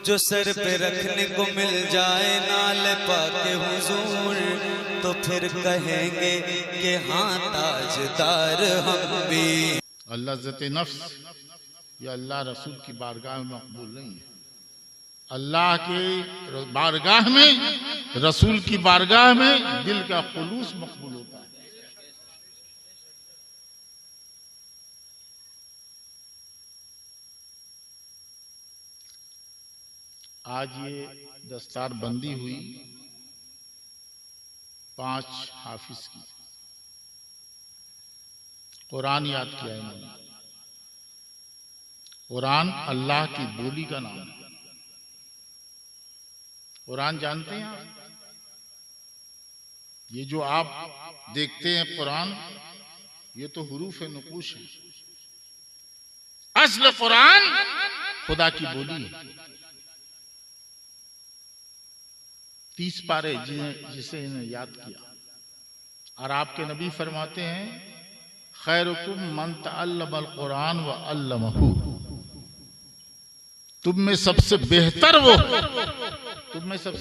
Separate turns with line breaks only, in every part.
जो सर पे रखने को मिल जाए नाल पाके हुजूर, तो फिर कहेंगे कि हाँ ताजदार हम भी।
अल्लाह ज़ाते नफ्स या अल्लाह रसूल की बारगाह में मकबूल नहीं है। अल्लाह के बारगाह में, रसूल की बारगाह में दिल का खुलूस मकबूल होता है। आज ये दस्तार बंदी हुई 5 हाफिज की, कुरान याद किया इन्होंने। कुरान अल्लाह की बोली का नाम है। कुरान जानते हैं आप? ये जो आप देखते हैं कुरान, ये तो हुरूफ नुकूश है। असल कुरान खुदा की बोली है। 30 पारे जिसे इन्हें याद किया। और आपके नबी फरमाते हैं, खैरुकुम मन तअल्लमल कुरान व अल्लमहू। तुम में सबसे बेहतर वो, तुम में सबसे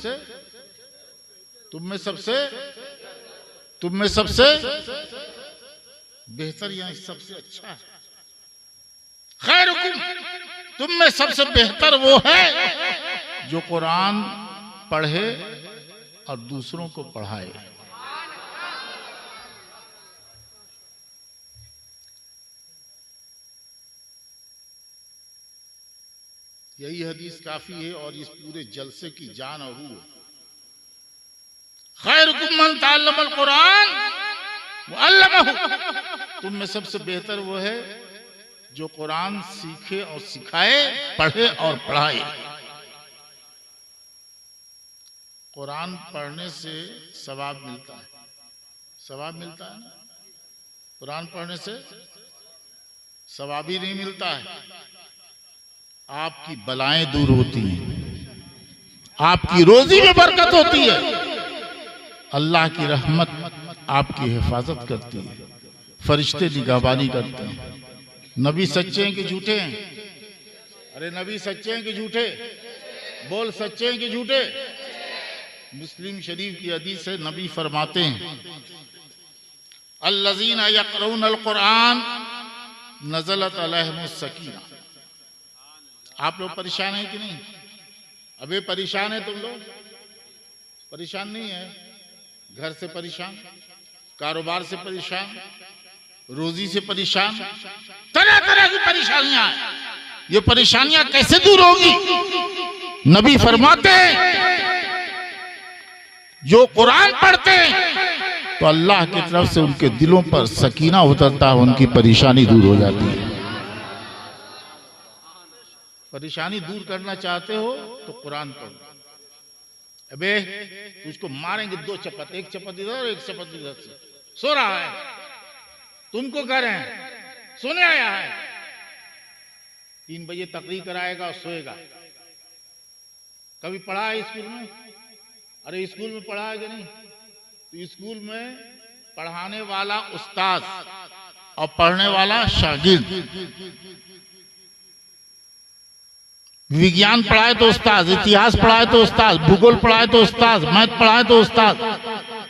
बेहतर या सबसे अच्छा है। खैरुकुम, तुम में सबसे बेहतर वो है जो कुरान पढ़े और दूसरों को पढ़ाए। यही हदीस काफी है और इस पूरे जलसे की जान और रूह है। खैरुकुम मन तअल्लमल कुरान व अल्लमहू। तुम में सबसे बेहतर वो है जो कुरान सीखे और सिखाए, पढ़े और पढ़ाए। कुरान पढ़ने से सवाब मिलता है। सवाब मिलता है ना? कुरान पढ़ने से सवाब ही नहीं मिलता है, आपकी बलाएं दूर होती हैं, आपकी रोजी में बरकत होती है, अल्लाह की रहमत आपकी हिफाजत करती है, फरिश्ते निगहबानी करते हैं। नबी सच्चे हैं कि झूठे हैं? अरे नबी सच्चे हैं कि झूठे? बोल, सच्चे हैं कि झूठे? मुस्लिम शरीफ की हदीस है, नबी फरमाते हैं, अल्लज़ीना यक़रऊनल कुरान नज़लत अलैहिमुस सकीना। आप लोग परेशान हैं कि नहीं? अबे परेशान है तुम लोग? परेशान नहीं है? घर से परेशान, कारोबार से परेशान, रोजी से परेशान, तरह तरह की परेशानियां हैं। ये परेशानियां कैसे दूर होगी? नबी फरमाते हैं, जो कुरान पढ़ते हैं तो अल्लाह की तरफ से उनके दिलों पर सकीना उतरता है, उनकी परेशानी दूर हो जाती है। परेशानी दूर करना चाहते हो तो कुरान पढ़ो। अबे तुझको मारेंगे 2 चपत, एक चपत इधर एक चपत इधर से। सो रहा है, तुमको कह रहे हैं, सोने आया है। 3 बजे तकरीर कराएगा और सोएगा। कभी पढ़ा है स्कूल में? अरे स्कूल में पढ़ा है कि नहीं? तो स्कूल में पढ़ाने वाला उस्ताद और पढ़ने वाला शागिर्द। विज्ञान पढ़ाए तो उस्ताद, इतिहास पढ़ाए तो उस्ताद, भूगोल पढ़ाए तो उस्ताद, मैथ पढ़ाए तो उस्ताद।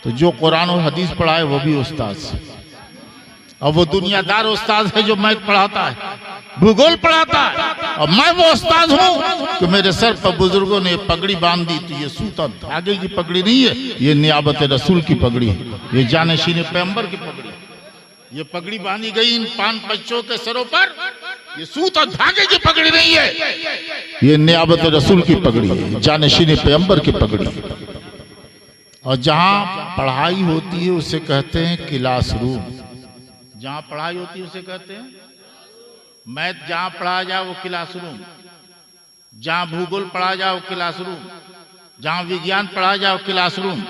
तो जो कुरान और हदीस पढ़ाए वो भी उस्ताद। और वो दुनियादार उस्ताद है जो मैथ पढ़ाता है, भूगोल पढ़ाता है, और मैं वो उस्ताद हूँ कि मेरे सर पर बुजुर्गों ने पगड़ी बांध दी। तो ये सूता धागे की पगड़ी नहीं है, ये नियाबत रसूल की पगड़ी है, ये जानशीन पैगंबर की पगड़ी। ये पगड़ी बांधी गई इन 5 बच्चों के सरों पर, ये सूत और धागे की पगड़ी नहीं है, ये नियाबत रसूल की पगड़ी है, जानशीन पैगंबर की पगड़ी। और जहां पढ़ाई होती है उसे कहते हैं क्लासरूम। जहां पढ़ाई होती है उसे कहते हैं मैथ। जहां पढ़ाया जाए वो क्लासरूम, जहां भूगोल पढ़ाया जाए वो क्लासरूम, जहां विज्ञान पढ़ाया जाए वो क्लासरूम,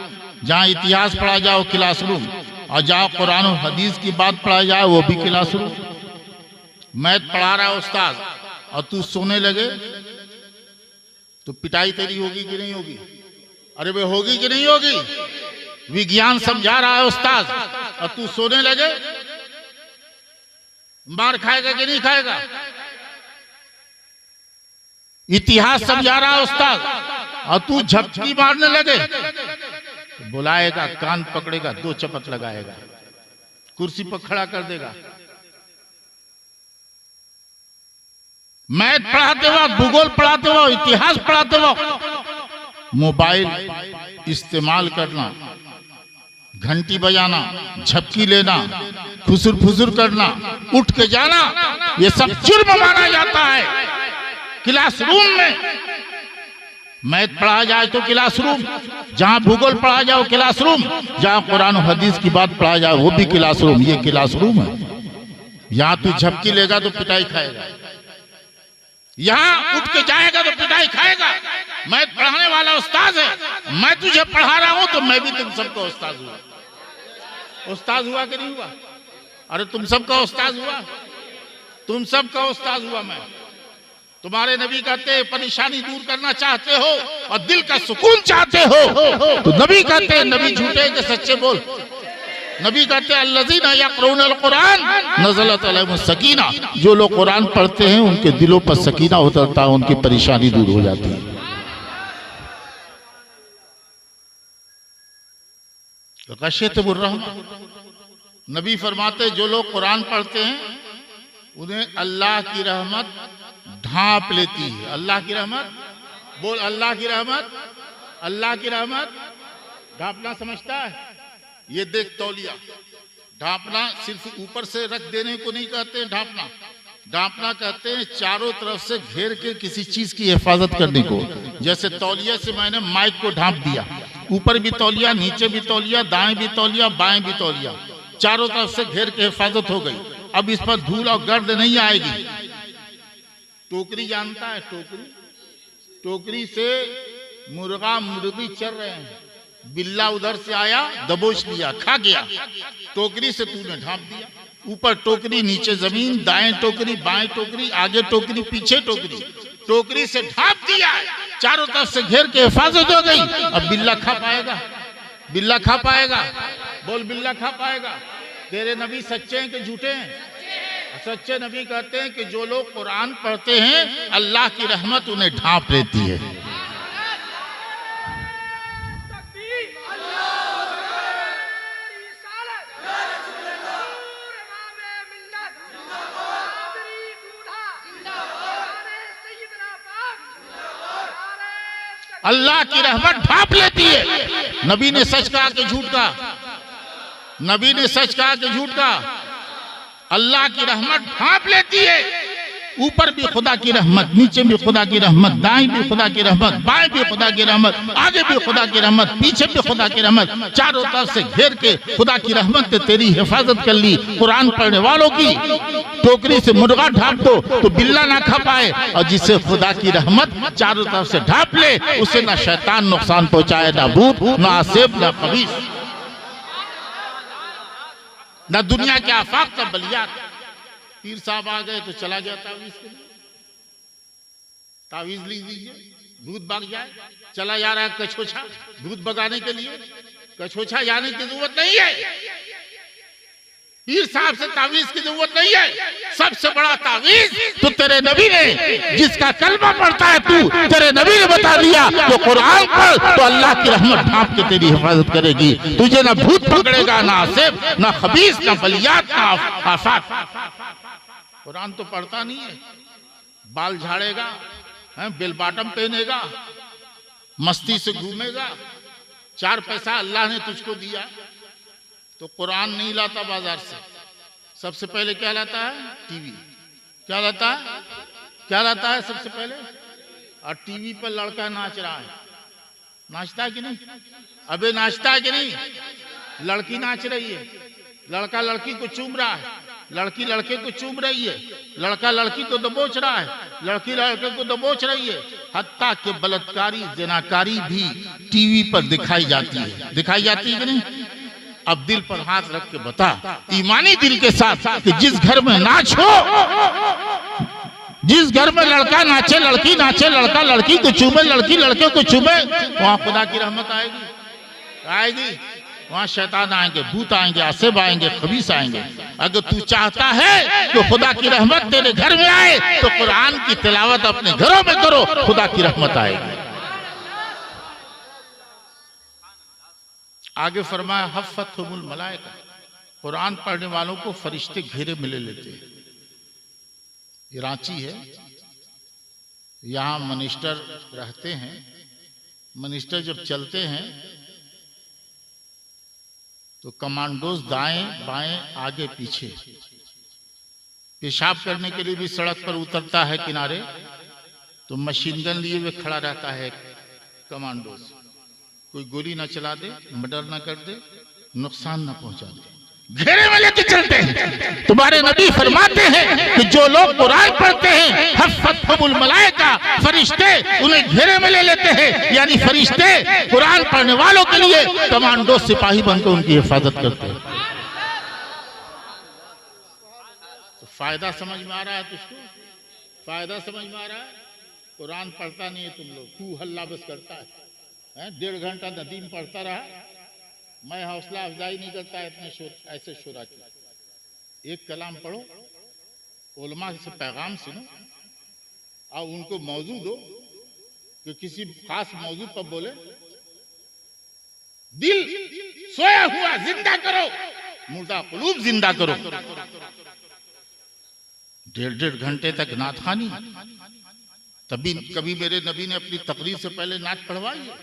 जहां इतिहास पढ़ाया जाए वो क्लासरूम, और जहां कुरान और हदीस की बात पढ़ाई जाए वो भी क्लासरूम। मैथ पढ़ा रहा है उस्ताद और तू सोने लगे तो पिटाई तेरी होगी कि नहीं होगी? अरे वे होगी कि नहीं होगी? विज्ञान समझा रहा है उस्ताद और तू सोने लगे, मार खाएगा कि नहीं खाएगा? इतिहास समझा रहा उस्ताद, और तू झपकी मारने लगे तो बुलाएगा, कान पकड़ेगा, 2 चपत लगाएगा, कुर्सी पर खड़ा कर देगा। मैथ पढ़ाते वक्त, भूगोल पढ़ाते वक्त, इतिहास पढ़ाते वक्त मोबाइल इस्तेमाल करना, घंटी बजाना, झपकी लेना, खुसुर फुसुर करना, उठ के जाना, ये सब जुर्म माना जाता है। क्लासरूम में मैथ पढ़ाया जाए तो क्लासरूम, जहां भूगोल पढ़ाया जाए क्लासरूम, जहां कुरान और हदीस की बात पढ़ाया जाए वो भी क्लासरूम। ये क्लासरूम है। यहां तू झपकी लेगा तो पिटाई खाएगा, यहां उठ के जाएगा तो पिटाई खाएगा। मैं पढ़ाने वाला उस्ताद है, मैं तुझे पढ़ा रहा हूं तो मैं भी तुम सबका उस्ताद हुआ। उस्ताद हुआ कि नहीं हुआ? अरे तुम सबका उस्ताद हुआ, तुम सबका उस्ताद हुआ। मैं तुम्हारे नबी कहते हैं परेशानी दूर करना चाहते हो और दिल का सुकून चाहते हो तो नबी कहते हैं, नबी झूठे के सच्चे बोल, नबी कहते हैं अल्लज़ीना यक़रऊनल कुरान नज़लत अलैहिमुस सकीना, जो लोग कुरान पढ़ते हैं उनके दिलों पर सकीना उतरता है, उनकी परेशानी दूर हो जाती है। गशियतुर रहमा, नबी फरमाते जो लोग कुरान पढ़ते हैं उन्हें अल्लाह की रहमत ढांप लेती है। अल्लाह की रहमत बोल, अल्लाह की रहमत, अल्लाह की रहमत ढांपना समझता है? ये देख तौलिया, ढांपना सिर्फ ऊपर से रख देने को नहीं कहते हैं ढांपना। ढांपना कहते हैं चारों तरफ से घेर के किसी चीज की हिफाजत करने को। जैसे तौलिया से मैंने माइक को ढांप दिया, ऊपर भी तौलिया, नीचे भी तौलिया, दाएं भी तौलिया, बाएं भी तौलिया, चारों तरफ से घेर के हिफाजत हो गई। अब इस पर धूल और गर्द नहीं आएगी। टोकरी जानता है? टोकरी, टोकरी से मुर्गा मुर्गी चल रहे हैं, बिल्ला उधर से आया, दबोच लिया, खा गया। टोकरी से तूने ढांप दिया, ऊपर टोकरी, नीचे जमीन, दाएं टोकरी, बाएं टोकरी, आगे टोकरी, पीछे टोकरी, टोकरी से ढांप दिया, चारों तरफ से घेर के हिफाजत हो गई। अब बिल्ला खा पाएगा? बिल्ला खा पाएगा? बोल, बिल्ला खा पाएगा? तेरे नबी सच्चे हैं कि झूठे हैं? सच्चे नबी कहते हैं कि जो लोग कुरान पढ़ते हैं अल्लाह की रहमत उन्हें ढांप लेती है। अल्लाह की रहमत ढांप लेती है। नबी ने सच कहा कि झूठ कहा? नबी ने सच कहा कि झूठ कहा? अल्लाह की रहमत ढांप लेती है। ऊपर भी खुदा की रहमत, नीचे भी खुदा की रहमत, दाएं भी खुदा की रहमत, बाएं भी खुदा की रहमत, आगे भी खुदा की रहमत, पीछे भी खुदा की रहमत, चारों तरफ से घेर के खुदा की रहमत ने तेरी हिफाजत कर ली। कुरान पढ़ने वालों की टोकरी से मुर्गा ढांप दो तो बिल्ला ना खा पाए, और जिसे खुदा की रहमत चारों तरफ से ढांप ले उसे ना शैतान नुकसान पहुंचाए, ना भूत, ना आसेब, ना खबीस, ना दुनिया के आफाक का बलियात। पीर साहब आ गए तो चला गया तावीज के लिए, तावीज ली दीजिए, दूध भाग जाए। चला जा रहा है कछोछा दूध भगाने के लिए, कछोछा जाने की जरूरत नहीं है। पीर साहब से तावीज की जरूरत नहीं है। सबसे बड़ा तावीज तो तेरे नबी ने, जिसका कलमा पढ़ता है तू, तेरे नबी ने बता दिया तो कुरान पढ़ तो अल्लाह की रहमत ढांप के तेरी हिफाजत करेगी। तुझे ना भूत पकड़ेगा, ना आसेब, ना खबीस, ना बलियात, ना आफात। कुरान तो पढ़ता नहीं है, बाल झाड़ेगा, बेल बॉटम पहनेगा, मस्ती से घूमेगा। 4 पैसा अल्लाह ने तुझको दिया तो कुरान नहीं लाता बाजार से। सबसे पहले क्या लाता है? टीवी। क्या लाता है? क्या लाता है सबसे पहले? और टीवी पर लड़का नाच रहा है, नाचता है कि नहीं? अबे नाचता है कि नहीं? लड़की नाच रही है, लड़का लड़की को चूम रहा है, लड़की लड़के को चूम रही है, लड़का लड़की को दबोच रहा है, लड़की लड़के को दबोच रही है। हत्ता के बलात्कारी, जनाकारी भी टीवी पर दिखाई जाती है। दिखाई जाती है कि नहीं? अब दिल पर हाथ रख के बता, ईमानी दिल के साथ, कि जिस घर में नाच हो, जिस घर में लड़का नाचे, लड़की नाचे, लड़का लड़की को चूमे, लड़की लड़के को चूमे, वहां खुदा की रहमत आएगी? आएगी? वहां शैतान आएंगे, भूत आएंगे, आसिब आएंगे, खबीस आएंगे। अगर तू चाहता है कि खुदा की रहमत तेरे घर में आए तो कुरान की तिलावत अपने घरों में करो, खुदा की रहमत आएगी। आगे फरमाया हफ़्फ़तहुमुल मलाइका, कुरान पढ़ने वालों को फरिश्ते घेरे में ले लेते हैं। ये रांची है, यहाँ मिनिस्टर रहते हैं। मिनिस्टर जब चलते हैं तो कमांडोज दाएं बाएं आगे पीछे, पेशाब करने के लिए भी सड़क पर उतरता है किनारे तो मशीन गन लिए हुए खड़ा रहता है कमांडोज। कोई गोली ना चला दे, मर्डर ना कर दे, नुकसान ना पहुंचा दे, घेरे में लेके चलते हैं। तुम्हारे नबी फरमाते हैं कि जो लोग कुरान पढ़ते हैं हफ़्फ़तहुमुल मलाइका, फरिश्ते उन्हें घेरे में ले लेते हैं। यानी फरिश्ते कुरान पढ़ने वालों के लिए कमांडो सिपाही बनकर उनकी हिफाजत करते हैं। तो फायदा समझ में आ रहा है तुझको? फायदा समझ में आ रहा है? कुरान पढ़ता नहीं है तुम लोग, तू हल्ला बस करता है। 1.5 घंटा नदीम पढ़ता रहा, मैं हौसला अफजाई नहीं करता इतने ऐसे शुरा की। एक कलाम पढ़ो, उलमा से पैगाम सुनो और उनको मौजू दो कि किसी खास मौजू पर बोले। दिल सोया हुआ जिंदा करो, मुर्दा कुलूब जिंदा करो। 1.5 घंटे तक नात खानी, तभी कभी मेरे नबी ने अपनी तकरीर से पहले नात पढ़वाई है?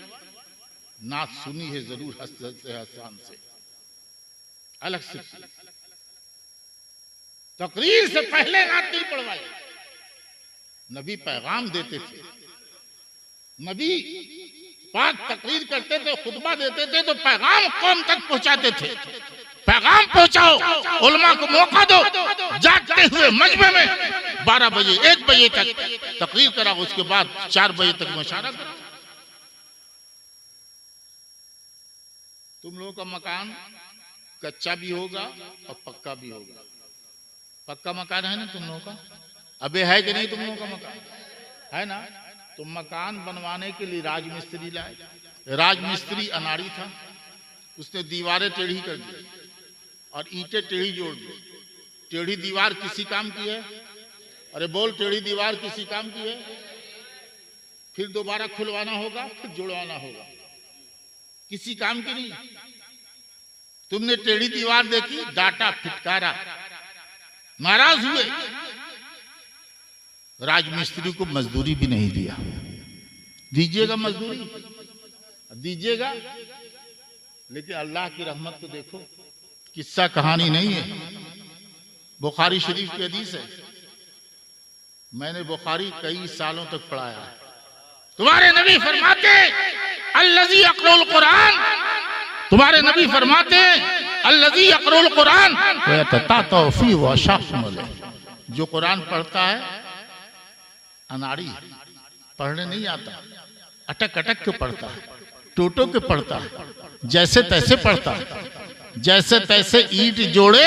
नात सुनी है जरूर, हसन से अलग से, तकरीर से पहले नात नहीं पढ़वाई। नबी पैगाम देते थे, नबी पाक तकरीर करते थे, खुतबा देते थे तो पैगाम कौम तक पहुंचाते थे। पैगाम पहुंचाओ, उलमा को मौका दो, जागते हुए मजमे में 12 बजे 1 बजे तक तकरीर करा, उसके बाद 4 बजे तक मुशारा करा। तुम लोगों का मकान कच्चा भी होगा और पक्का भी होगा। पक्का मकान है ना तुम लोगों का? अबे है कि नहीं तुम लोगों का मकान? है ना? तो मकान बनवाने के लिए राजमिस्त्री लाए। राजमिस्त्री अनाड़ी था, उसने दीवारें टेढ़ी कर दी और ईंटें टेढ़ी जोड़ दी। टेढ़ी दीवार किसी काम की है? अरे बोल, टेढ़ी दीवार किसी काम की है? फिर दोबारा खुलवाना होगा, फिर जुड़वाना होगा, किसी काम की नहीं। तुमने टेढ़ी दीवार देखी, डाटा, फिटकारा, नाराज हुए, राजमिस्त्री को मजदूरी भी नहीं दिया। दीजिएगा मजदूरी, दीजिएगा, लेकिन अल्लाह की रहमत तो देखो। किस्सा कहानी नहीं है, बुखारी शरीफ की हदीस है। मैंने बुखारी कई सालों तक पढ़ाया है। तुम्हारे नबी फरमाते अल्लज़ी यक़रउल कुरान, तुम्हारे नबी फरमाते अल्लज़ी यक़रउल कुरान व यतताअतउ फ़ीहि व शाक़ुल, जो कुरान पढ़ता है अनाड़ी, पढ़ने नहीं आता, अटक अटक के पढ़ता है, टोटो के पढ़ता है, जैसे तैसे पढ़ता है, जैसे तैसे ईंट जोड़े,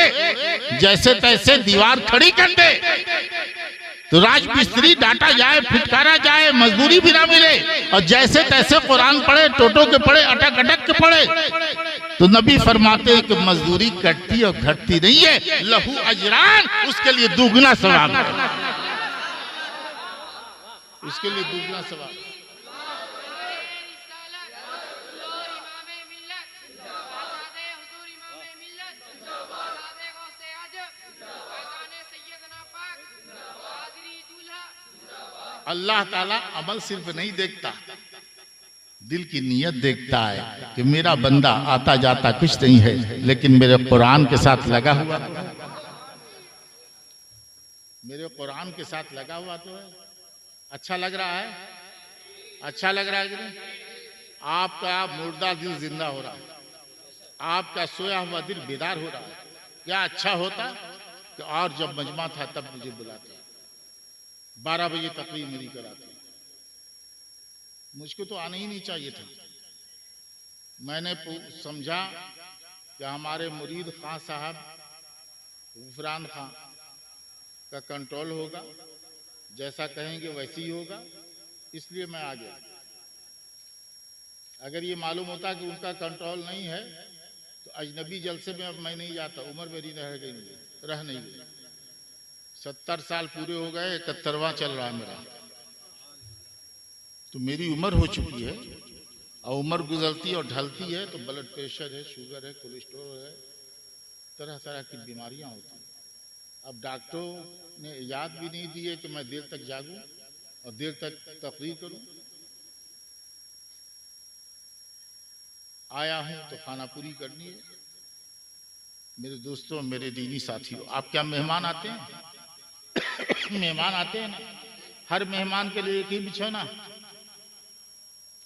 जैसे तैसे दीवार खड़ी कर दे। तो राजमिस्त्री डांटा जाए, फिटकारा जाए, मजदूरी भी ना मिले, और जैसे तैसे कुरान पढ़े, टोटो के पढ़े, अटक अटक के पढ़े। तो नबी फरमाते हैं कि मजदूरी कटती और घटती नहीं है, लहू अजरान, उसके लिए दुगना सवाब है, उसके लिए दुगना सवाब है। अल्लाह ताला अमल सिर्फ नहीं देखता, दिल की नीयत देखता है कि मेरा बंदा आता जाता कुछ नहीं है, लेकिन मेरे कुरान के साथ लगा हुआ, मेरे कुरान के साथ लगा हुआ तो है। अच्छा लग रहा है? अच्छा लग रहा है कि नहीं? आपका मुर्दा दिल जिंदा हो रहा है, आपका सोया हुआ दिल बेदार हो रहा है। क्या अच्छा होता कि और जब मजमा था तब मुझे बुलाते, 12 बजे तकरीर मेरी कराते। मुझको तो आना ही नहीं चाहिए था। मैंने समझा कि हमारे मुरीद खां साहब गुफरान खां का कंट्रोल होगा, जैसा कहेंगे वैसे ही होगा, इसलिए मैं आ गया। अगर ये मालूम होता कि उनका कंट्रोल नहीं है अजनबी जलसे में अब मैं नहीं जाता, उम्र मेरी रह नहीं गई। 70 साल पूरे हो गए, 71वां चल रहा है मेरा, तो मेरी उम्र हो चुकी है। और उम्र गुजरती और ढलती है तो ब्लड प्रेशर है, शुगर है, कोलेस्ट्रॉल है, तरह तरह की बीमारियां होती हैं। अब डॉक्टरों ने याद भी नहीं दी है कि मैं देर तक जागूं और देर तक तकरीर करूं। आया हूं तो खाना पूरी करनी है। मेरे दोस्तों, मेरे दीनी साथियों, आप क्या मेहमान आते हैं? मेहमान आते हैं ना, हर मेहमान के लिए एक ही बिछौना,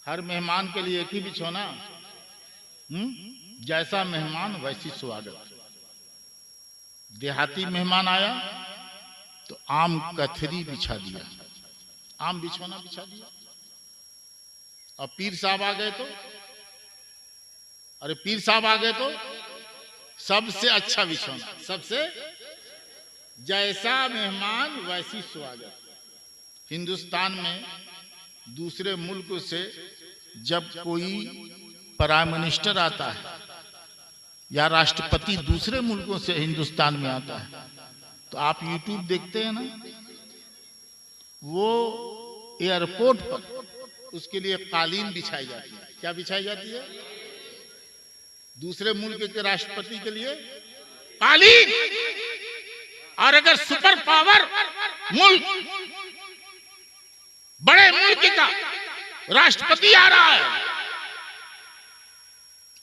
हर मेहमान के लिए एक ही बिछौना। जैसा मेहमान वैसी स्वागत। देहाती मेहमान आया तो आम कथरी बिछा दिया, आम बिछौना बिछा दिया। और पीर साहब आ गए तो, अरे पीर साहब आ गए तो सबसे अच्छा बिछौना, सबसे जैसा मेहमान वैसी स्वागत। हिंदुस्तान में दूसरे मुल्क से जब कोई प्राइम मिनिस्टर आता है या राष्ट्रपति दूसरे मुल्कों से हिंदुस्तान में आता है तो आप यूट्यूब देखते हैं ना, वो एयरपोर्ट पर उसके लिए कालीन बिछाई जाती है। क्या बिछाई जाती है? दूसरे मुल्क के राष्ट्रपति के लिए कालीन। और अगर सुपर पावर मुल्क, बड़े मुल्क का राष्ट्रपति आ रहा है,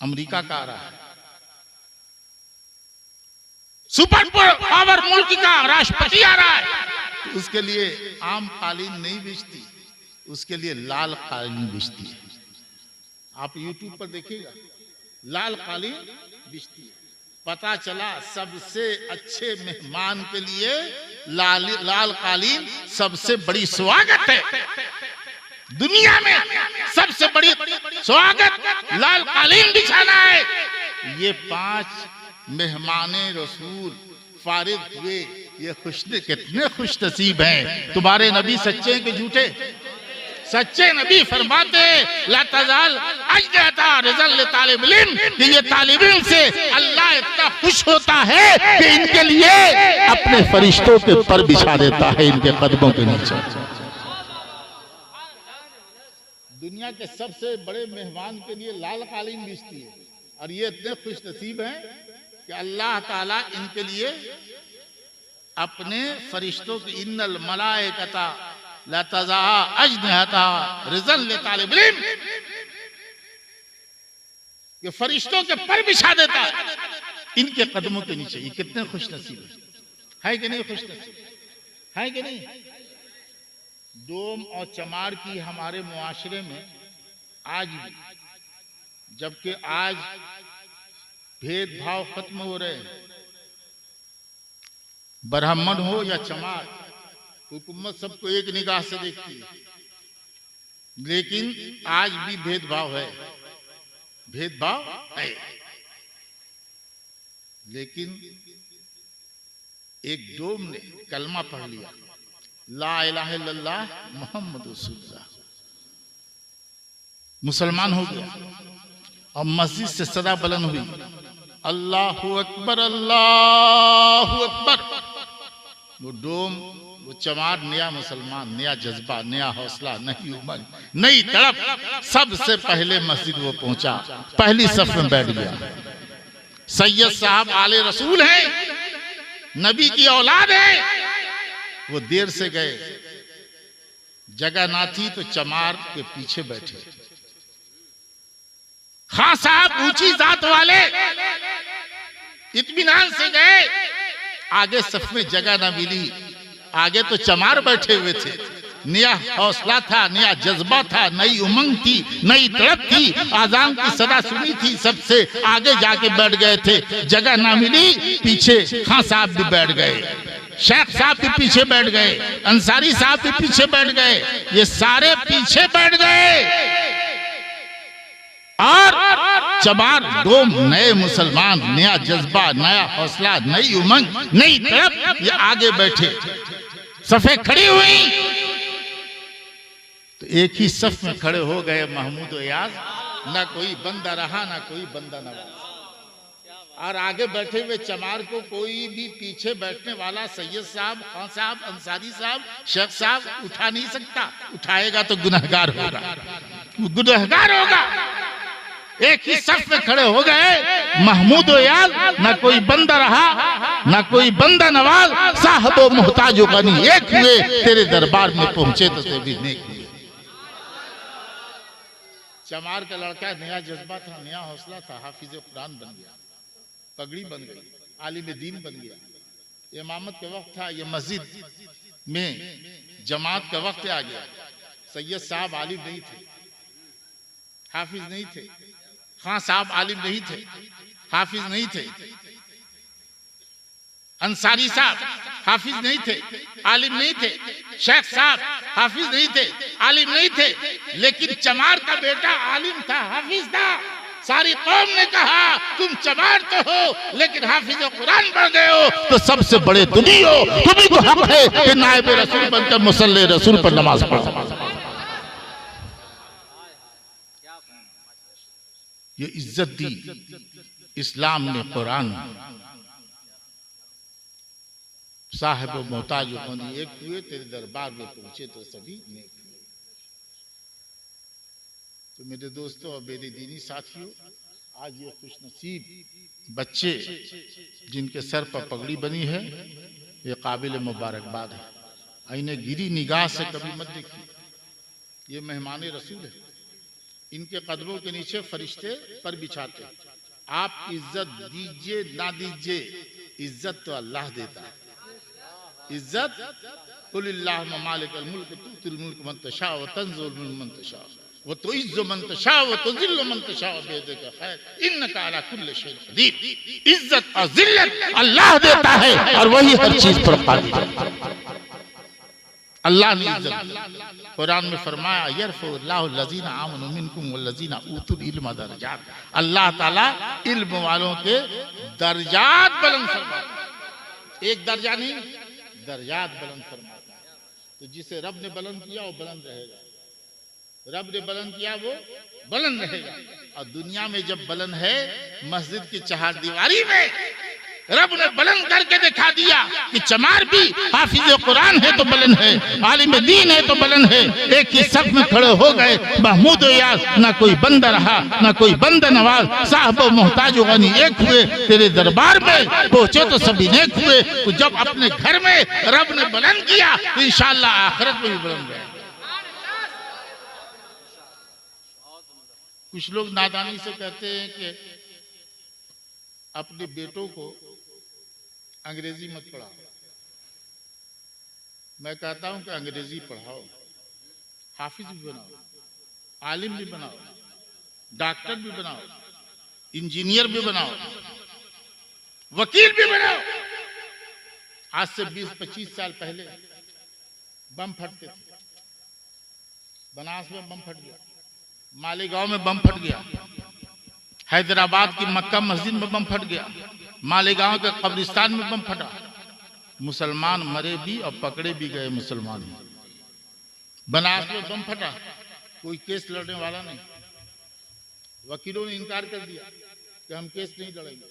अमेरिका का आ रहा है, सुपर पावर मुल्क का राष्ट्रपति आ रहा है, तो उसके लिए आम कालीन नहीं बिछती, उसके लिए लाल कालीन बिछती है। आप यूट्यूब पर देखिएगा, लाल कालीन बिछती है। पता चला सबसे अच्छे मेहमान के लिए लाल कालीन सबसे बड़ी स्वागत है। दुनिया में सबसे बड़ी स्वागत लाल कालीन बिछाना है। ये 5 मेहमाने रसूल फारिग हुए, ये कितने खुश नसीब हैं। तुम्हारे नबी सच्चे हैं कि झूठे? सच्चे नबी फरमाते ला तज़ाल अजदता रिज़ल तालिब इल्म, कि ये तालिब इल्म से अल्लाह इतना खुश होता है कि इनके लिए अपने फरिश्तों के पर बिछा देता है, इनके कदमों के नीचे। दुनिया के सबसे बड़े मेहमान के लिए लाल कालीन बिछती है, और ये इतने खुश नसीब हैं कि अल्लाह ताला इनके लिए अपने फरिश्तों की इन्नल मलाइकता ला तज़ा अजनहता रिज़ल तालिब इल्म, ये फरिश्तों के पर बिछा देता है इनके कदमों के नीचे। ये कितने खुश नसीब है कि नहीं? खुश नसीब है कि नहीं? डोम और चमार की हमारे मुआशरे में आज भी, जबकि आज भेदभाव खत्म हो रहे हैं, ब्राह्मण हो या चमार, हुकूमत सबको एक निगाह से देखती है, लेकिन आज भी भेदभाव है, भेदभाव है। लेकिन एक डोम ने कलमा पढ़ लिया, ला इलाहा इल्लल्लाह मुहम्मद रसूलुल्लाह, मुसलमान हो गया, और मस्जिद से सदा बुलंद हुई, अल्लाहु अकबर अल्लाहु अकबर। वो डोम, वो चमार नया मुसलमान, नया जज्बा, नया हौसला, नई उमंग, नई तड़प। सबसे पहले मस्जिद वो पहुंचा, पहली सफ में बैठ गया। सैयद साहब आले रसूल हैं, नबी की औलाद है। वो देर से गए, जगह ना थी तो चमार के पीछे बैठे। खां साहब ऊंची जात वाले इत्मीनान से गए, आगे सफ में जगह ना मिली, आगे तो चमार बैठे हुए थे। नया हौसला था, नया जज्बा था, नई उमंग थी, नई तड़प थी, आजान की सदा सुनी थी, सबसे आगे जाके बैठ गए थे। जगह ना मिली, पीछे खां साहब भी बैठ गए, शेख साहब भी पीछे बैठ गए, अंसारी साहब भी पीछे बैठ गए, ये सारे पीछे बैठ गए। और चमार डोम, नए मुसलमान, नया जज्बा, नया हौसला, नई उमंग, नई तड़प, ये आगे बैठे। सफे खड़ी हुई तो एक ही सफ में खड़े हो गए महमूद याज। ना कोई बंदा रहा, ना कोई बंदा नवाज। और आगे बैठे हुए चमार को कोई भी पीछे बैठने वाला सैयद साहब, खान साहब, अंसारी साहब, शेख साहब उठा नहीं सकता। उठाएगा तो गुनहगार होगा, गुनहगार होगा। एक ही सफ में खड़े हो गए महमूद याद, ना कोई बंदा रहा ना कोई बंदा नवाज, साहबो मोहताजो गनी एक हुए, तेरे दरबार में पहुंचे तो ते भी नेक हुए। चमार का लड़का नया जज्बा था, नया हौसला था, हाफिज कुरान बन गया, पगड़ी बन गई, आलिम दीन बन गया। इमामत का वक्त था, ये मस्जिद में जमात का वक्त आ गया। सैयद साहब आलिम नहीं थे, हाफिज नहीं थे, खान साहब आलिम नहीं थे, हाफिज नहीं थे, अंसारी साहब हाफिज नहीं थे, आलिम नहीं थे, शेख साहब हाफिज नहीं थे, आलिम नहीं थे, लेकिन चमार का बेटा आलिम था, हाफिज था। सारी कौम ने कहा तुम चमार तो हो लेकिन हाफिज कुरान बन गए हो, तो सबसे बड़े तुमी हो, तुम्ही को हक है कि नायब रसूल बनकर मुसल्ले रसूल पर नमाज पढ़ो। ये इज्जत दी इस्लाम ने, कुरान। साहिब मोहताज एक हुए, तेरे दरबार में पहुंचे तो सभी नेक हुए। तो मेरे दोस्तों और मेरे दीनी साथियों, आज ये खुशनसीब बच्चे जिनके सर पर पगड़ी बनी है, ये काबिल मुबारकबाद है। इन्हें गिरी निगाह से कभी मत देखिए, ये मेहमान रसूल है। इनके कदमों के नीचे फरिश्ते पर बिछाते। आप इज्जत दीजिए ना दीजिए, इज्जत तो अल्लाह देता है। इज्जत कुलिल्लाहुम्मा मालिकल मुल्क तुतिल मुल्क मन तशा व तंज़िल मन तशा व तुइज़्ज़ु मन तशा व तुज़िल्लु मन तशा बियदिका खैर इन्नका अला कुल्लि शैइन क़दीर। इज्जत और जिल्लत अल्लाह देता है और वही हर चीज पर कादिर है। अल्लाह ने इज्जत कुरान में फरमाया, यरफ़उल्लाहु लज़ीना आमनु मिनकुम वल्लज़ीना ऊतुल इल्मा दरजात। अल्लाह ताला इल्म वालों के दर्जात बुलंद फरमाता है। एक दर्जा नहीं, दर्जात बुलंद फरमाता है। तो जिसे रब ने बुलंद किया वो बुलंद रहेगा, रब ने बुलंद किया वो बुलंद रहेगा। और दुनिया में जब बुलंद है, मस्जिद की चहारदीवारी में रब ने बुलंद करके दिखा दिया कि चमार भी हाफिज कुरान है तो बुलंद है, आलिम दीन है तो बुलंद है। एक ही सफ में खड़े हो गए महमूद याद, ना कोई बंदा रहा ना कोई बंदा नवाज, साहब मोहताज गनी एक हुए, तेरे दरबार में पहुंचे तो सभी नेक हुए। तो जब अपने घर में रब ने बुलंद किया तो इंशाअल्लाह आखिरत में भी बुलंद रहेगा। कुछ लोग नादानी से कहते हैं कि अपने बेटों को अंग्रेजी मत पढ़ाओ। मैं कहता हूं कि अंग्रेजी पढ़ाओ, हाफिज भी बनाओ, आलिम भी बनाओ, डॉक्टर भी बनाओ, इंजीनियर भी बनाओ, वकील भी बनाओ। आज से 20-25 साल पहले बम फटते थे। बनास में बम फट गया, मालेगांव में बम फट गया, हैदराबाद की मक्का मस्जिद में बम फट गया, मालेगांव के कब्रिस्तान में बम फटा। मुसलमान मरे भी और पकड़े भी गए मुसलमान ही। बनास में बम फटा, कोई केस लड़ने वाला नहीं। वकीलों ने इनकार कर दिया कि हम केस नहीं लड़ेंगे।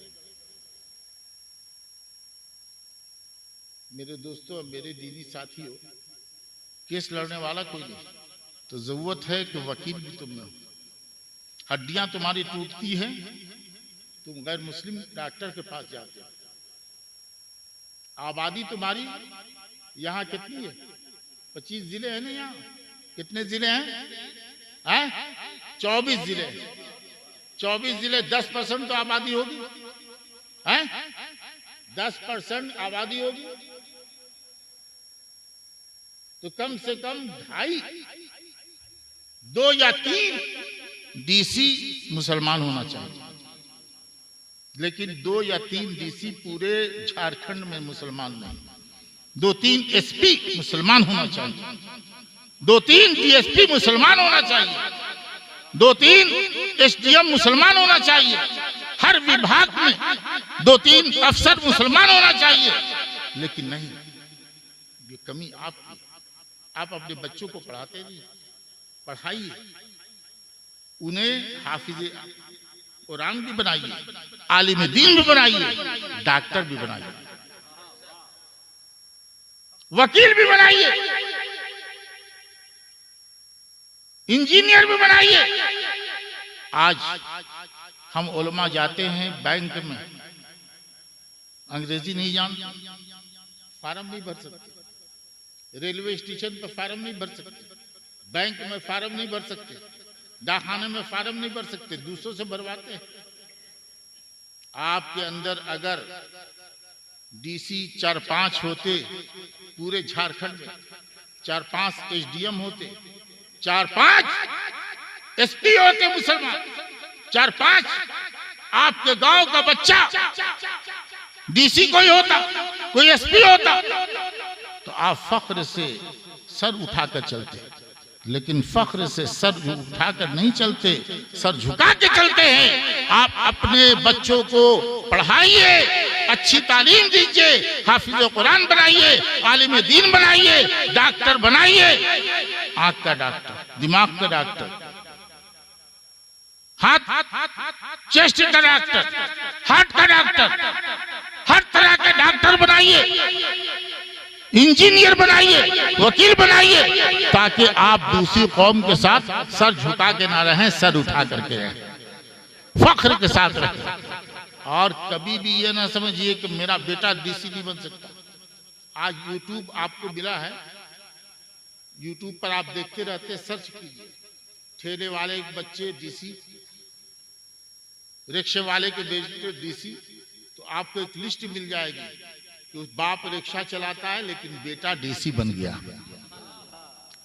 मेरे दोस्तों, मेरे दीनी साथियों, केस लड़ने वाला कोई नहीं, तो जरूरत है कि वकील भी तुम में हो। हड्डियां तुम्हारी टूटती हैं, तुम गैर मुस्लिम डॉक्टर के पास जाते हो। आबादी तुम्हारी यहाँ कितनी है? 25 जिले हैं ना यहाँ? कितने जिले हैं? 24 जिले। 24 जिले, 10% तो आबादी होगी, 10% आबादी होगी, तो कम से कम 2.5, 2 या 3 डीसी मुसलमान होना चाहिए। लेकिन 2 या 3 डीसी पूरे झारखंड में मुसलमान नहीं। 2-3 एसपी मुसलमान होना चाहिए, 2-3 डीएसपी मुसलमान होना चाहिए, 2-3 एसडीएम मुसलमान होना चाहिए। हर विभाग में 2-3 अफसर मुसलमान होना चाहिए। लेकिन नहीं, ये कमी आपकी। आप अपने बच्चों को पढ़ाते नहीं, पढ़ाइए उन्हें, हाफिज कुरान भी बनाइए, आलिम दीन भी बनाइए, डॉक्टर भी बनाइए, वकील भी बनाइए, इंजीनियर भी बनाइए। आज हम उलमा जाते हैं बैंक में, अंग्रेजी नहीं जानते, फार्म नहीं भर सकते, रेलवे स्टेशन पर फार्म नहीं भर सकते, बैंक में फार्म नहीं भर सकते, डाकखाने में फार्म नहीं भर सकते, दूसरों से भरवाते हैं। आपके अंदर अगर डीसी 4-5 होते पूरे झारखंड में, 4-5 एसडीएम होते, 4-5 एसपी होते मुसलमान, 4-5 आपके गांव का बच्चा डीसी कोई होता, कोई एसपी होता, तो आप फख्र से सर उठाकर चलते। लेकिन फख्र से सर उठाकर नहीं चलते, सर झुका के चलते हैं। आप अपने बच्चों को पढ़ाइए, अच्छी तालीम दीजिए, हाफिज कुरान बनाइए, आलिम दीन बनाइए, डॉक्टर बनाइए, आंख का डॉक्टर, दिमाग का डॉक्टर, हाथ चेस्ट का डॉक्टर, हार्ट का डॉक्टर, हर तरह के डॉक्टर बनाइए, इंजीनियर बनाइए, वकील बनाइए, ताकि आप दूसरी कौम के साथ सर झुका के ना रहें, सर उठा करके रहें, फख्र के साथ रहें। और कभी भी ये ना समझिए कि मेरा बेटा डीसी नहीं बन सकता। आज यूट्यूब आपको मिला है, यूट्यूब पर आप देखते रहते, सर्च कीजिए, ठेले वाले के बच्चे डीसी, रिक्शे वाले के बेटे डीसी, तो आपको एक लिस्ट मिल जाएगी कि बाप रिक्शा चलाता है लेकिन बेटा डीसी बन गया,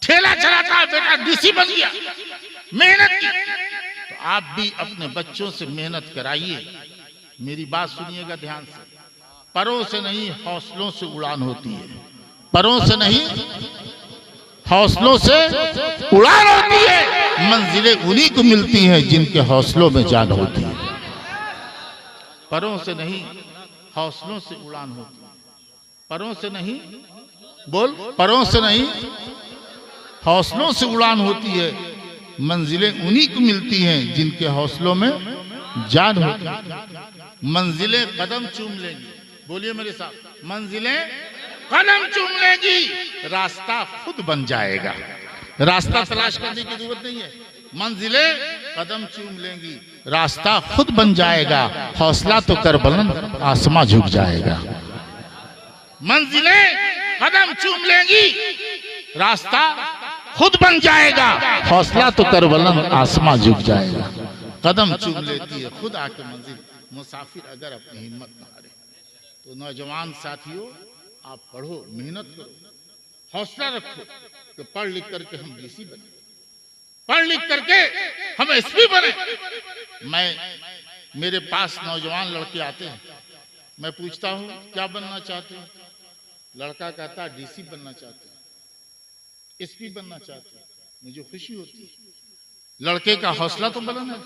ठेला चलाता है बेटा डीसी बन गया, मेहनत की। तो आप भी अपने बच्चों से मेहनत कराइए। मेरी बात सुनिएगा ध्यान से, परों से नहीं हौसलों से उड़ान होती है, परों से नहीं हौसलों से उड़ान होती है। मंजिलें उन्हीं को मिलती हैं जिनके हौसलों में जान होती है। परों से नहीं हौसलों से उड़ान होती है, परों से नहीं, बोल, परों से नहीं हौसलों से उड़ान होती है। मंजिलें उन्हीं को मिलती हैं जिनके हौसलों में जान होती है। मंजिलें कदम चूम लेंगी, बोलिए मेरे साथ, मंजिलें कदम चूम लेंगी, रास्ता खुद बन जाएगा। रास्ता तलाश करने की जरूरत नहीं है, मंजिलें कदम चूम लेंगी, रास्ता खुद बन जाएगा। हौसला तो कर बुलंद, आसमां झुक जाएगा। मंजिलें कदम चूम लेंगी, रास्ता खुद बन जाएगा। हौसला तो कर बुलंद, आसमां झुक जाएगा। कदम चूम लेती है खुद आके मंजिल। मुसाफिर अगर अपनी हिम्मत न हारे, तो नौजवान साथियों, आप पढ़ो, मेहनत करो, हौसला रखो कि पढ़ लिख करके हम डीसी बने, पढ़ लिख करके हम एसपी बने। मेरे पास नौजवान लड़के आते हैं, मैं पूछता हूँ क्या बनना चाहते हो? लड़का कहता है डीसी बनना चाहते हैं, एसपी बनना चाहते हैं। मुझे खुशी होती है, लड़के का हौसला तो बुलंद है।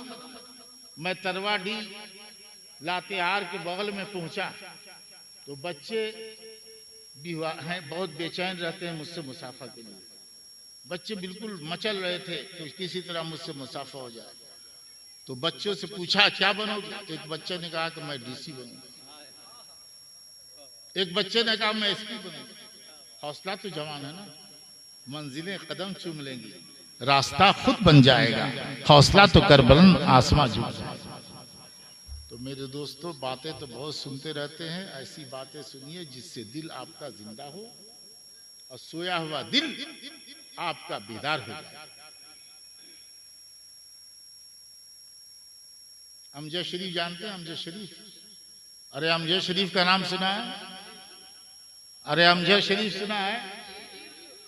मैं तरवाडी लातेहार के बगल में पहुंचा तो बच्चे भी हैं, बहुत बेचैन रहते हैं मुझसे मुसाफा के लिए। बच्चे बिल्कुल मचल रहे थे कि किसी तरह मुझसे मुसाफा हो जाए। तो बच्चों से पूछा क्या बनोगे? एक बच्चे ने कहा कि मैं डीसी बनूंगा, एक बच्चे ने कहा मैं एसपी बनूंगा। हौसला तो जवान है ना। मंजिलें कदम चूम लेंगी, रास्ता खुद बन जाएगा। हौसला तो कर बुलंद, आसमां झुक जाएगा। तो मेरे दोस्तों, बातें तो बहुत सुनते रहते हैं, ऐसी बातें सुनिए जिससे दिल आपका जिंदा हो और सोया हुआ दिल आपका बेदार हो जाए। अमजद शरीफ जानते हैं? अमजद शरीफ, अरे अमजद शरीफ का नाम सुना है? अरे अमजद शरीफ सुना है?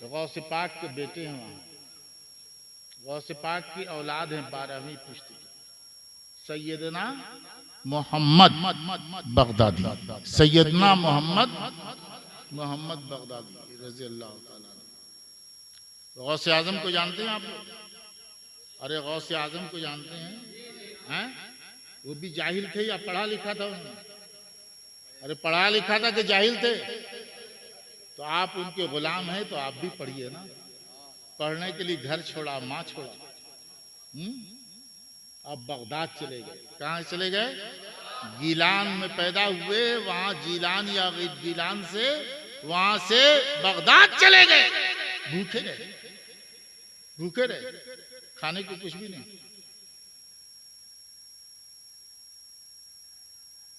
तो गौसे पाक के बेटे हैं, वहां गौसे पाक की औलाद है, 12वीं पुश्ती सैयदना मोहम्मद बगदादी, सैयदना मोहम्मद बगदादी रज़ी अल्लाह ताला। गौसे आजम को जानते हैं आप लोग? अरे गौसे आजम को जानते हैं? वो भी जाहिल थे या पढ़ा लिखा था उन्होंने? अरे पढ़ा लिखा था कि जाहिल थे? तो आप उनके गुलाम हैं, तो आप भी पढ़िए ना। पढ़ने के लिए घर छोड़ा, माँ छोड़ा, अब बगदाद चले गए। कहाँ चले गए? गीलान में पैदा हुए, वहां जीलान या गीलान से वहां से बगदाद चले गए। भूखे रहे, भूखे रहे, खाने को कुछ भी नहीं।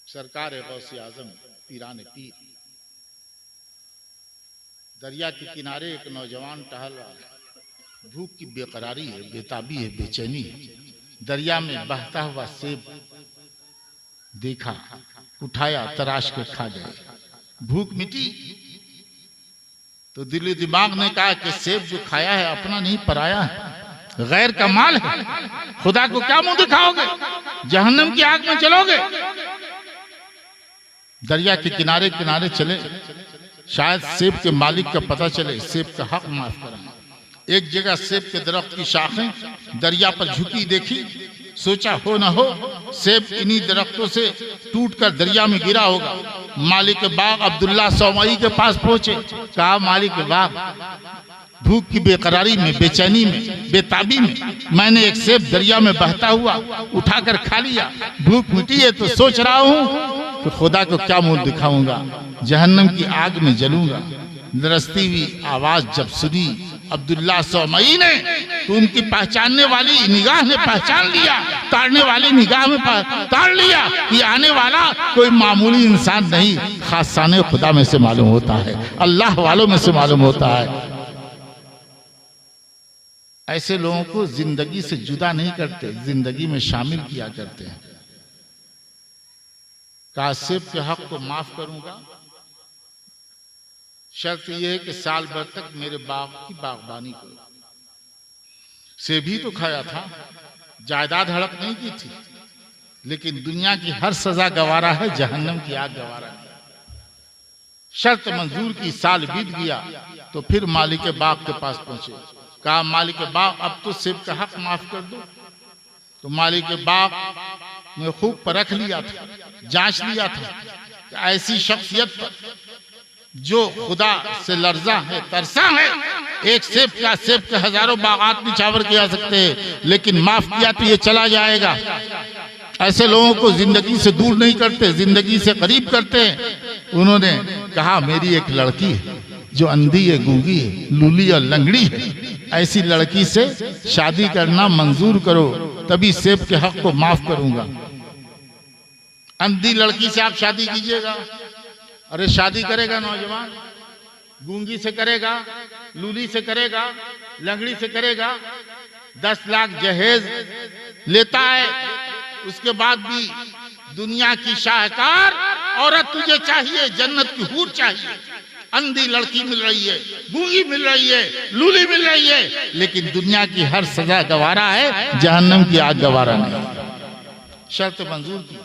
सरकार है गौसे आजम पीरान पीर। दरिया के किनारे एक नौजवान टहल रहा है। भूख की बेकरारी है, बेताबी है, बेचैनी है। दरिया में बहता हुआ सेब देखा, उठाया, तराश के खा गए। भूख मिटी तो दिल दिमाग ने कहा कि सेब जो खाया है अपना नहीं पराया है, गैर का माल है। खुदा को क्या मुंह दिखाओगे? जहन्नम की आग में चलोगे। दरिया के किनारे किनारे चले, शायद सेब के मालिक का पता चले, सेब का हक माफ कराएं। एक जगह सेब के दरख्त की शाखें दरिया पर झुकी देखी, सोचा हो न हो सेब इन्हीं दरख्तों से टूटकर दरिया में गिरा होगा। मालिक बाग अब्दुल्ला सौमई के पास पहुंचे, कहा मालिक बाग, भूख की बेकरारी में, बेचैनी में, बेताबी में मैंने एक सेब दरिया में बहता हुआ उठाकर खा लिया। भूख मिटी है तो सोच रहा हूं कि खुदा को क्या मुंह दिखाऊंगा, जहन्नम की आग में जलूंगा। दरसती हुई आवाज जब सुनी अब्दुल्ला सौमई ने, तो उनकी पहचानने वाली निगाह ने पहचान लिया, ताड़ने वाली निगाह में ताड़ लिया कि आने वाला कोई मामूली इंसान नहीं, खासाने खुदा में से मालूम होता है, अल्लाह वालों में से मालूम होता है। ऐसे लोगों को जिंदगी से जुदा नहीं करते, जिंदगी में शामिल किया करते हैं। कासिब के हक को माफ करूंगा, शर्त यह है कि साल भर तक मेरे बाग की बागबानी करो। सेब ही तो खाया था, जायदाद हड़प नहीं की थी, लेकिन दुनिया की हर सजा गवारा है, जहन्नम की आग गवारा है। शर्त मंजूर की, साल बीत गया तो फिर मालिक बाग के पास पहुंचे, कहा मालिक बाग अब तो सेब का हक माफ कर दो। तो मालिक बाग ने खूब परख लिया था, जांच लिया था कि ऐसी शख्सियत पर जो खुदा से लर्जा है, तरसा है, एक सेब के हजारों बागात निछावर किया सकते हैं, लेकिन माफ किया तो ये चला जाएगा। ऐसे लोगों को जिंदगी से दूर नहीं करते, जिंदगी से करीब करते हैं। उन्होंने कहा मेरी एक लड़की है जो अंधी है, गूंगी है, लूली और लंगड़ी है, ऐसी लड़की से शादी करना मंजूर करो, तभी सेब के हक को माफ करूंगा। अंधी लड़की से आप शादी कीजिएगा? अरे शादी करेगा नौजवान, गूंगी से करेगा, लूली से करेगा, लंगड़ी से करेगा, 10 लाख जहेज लेता है, उसके बाद भी दुनिया की शाहकार औरत तुझे चाहिए, जन्नत की हूर चाहिए। अंधी लड़की मिल रही है, गूंगी मिल रही है, लूली मिल रही है, लेकिन दुनिया की हर सजा गवारा है, जहन्नम की आग गवारा नहीं। शर्त मंजूर की,